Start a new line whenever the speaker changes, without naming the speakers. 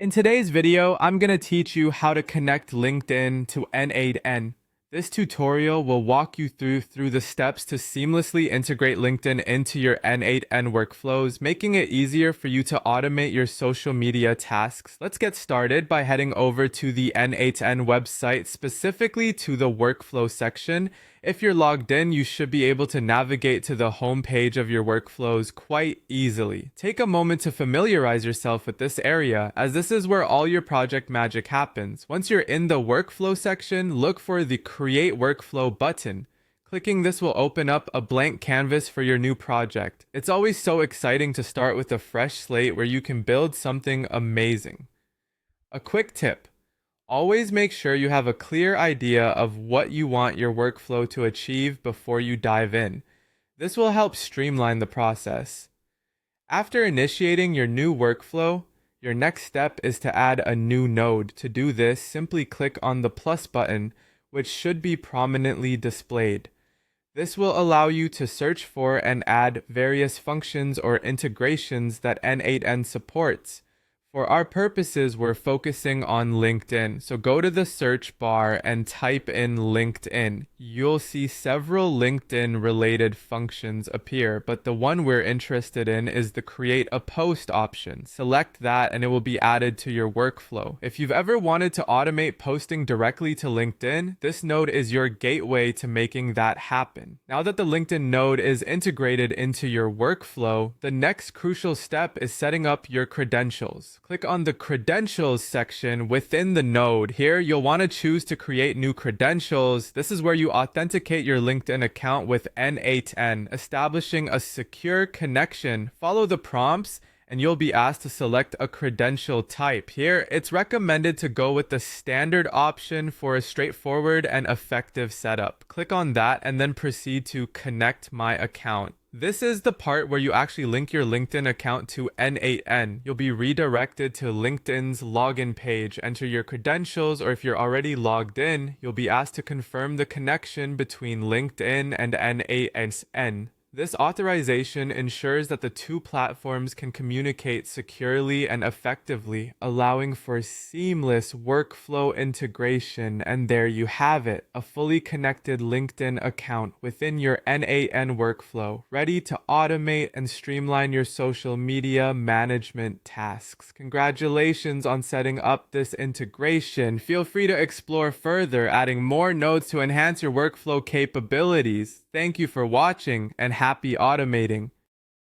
In today's video, I'm going to teach you how to connect LinkedIn to n8n. This tutorial will walk you through the steps to seamlessly integrate LinkedIn into your n8n workflows, making it easier for you to automate your social media tasks. Let's get started by heading over to the n8n website, specifically to the workflow section. If you're logged in, you should be able to navigate to the home page of your workflows quite easily. Take a moment to familiarize yourself with this area, as this is where all your project magic happens. Once you're in the workflow section, look for the Create Workflow button. Clicking this will open up a blank canvas for your new project. It's always so exciting to start with a fresh slate where you can build something amazing. A quick tip. Always make sure you have a clear idea of what you want your workflow to achieve before you dive in. This will help streamline the process. After initiating your new workflow, your next step is to add a new node. To do this, simply click on the plus button, which should be prominently displayed. This will allow you to search for and add various functions or integrations that n8n supports. For our purposes, we're focusing on LinkedIn. So go to the search bar and type in LinkedIn. You'll see several LinkedIn related functions appear, but the one we're interested in is the create a post option. Select that and it will be added to your workflow. If you've ever wanted to automate posting directly to LinkedIn, this node is your gateway to making that happen. Now that the LinkedIn node is integrated into your workflow, the next crucial step is setting up your credentials. Click on the credentials section within the node. Here, you'll want to choose to create new credentials. This is where you authenticate your LinkedIn account with n8n, establishing a secure connection. Follow the prompts and you'll be asked to select a credential type. Here, it's recommended to go with the standard option for a straightforward and effective setup. Click on that and then proceed to connect my account. This is the part where you actually link your LinkedIn account to n8n. You'll be redirected to LinkedIn's login page. Enter your credentials, or if you're already logged in, you'll be asked to confirm the connection between LinkedIn and n8n. This authorization ensures that the two platforms can communicate securely and effectively, allowing for seamless workflow integration. And there you have it, a fully connected LinkedIn account within your n8n workflow, ready to automate and streamline your social media management tasks. Congratulations on setting up this integration. Feel free to explore further, adding more nodes to enhance your workflow capabilities. Thank you for watching and happy automating.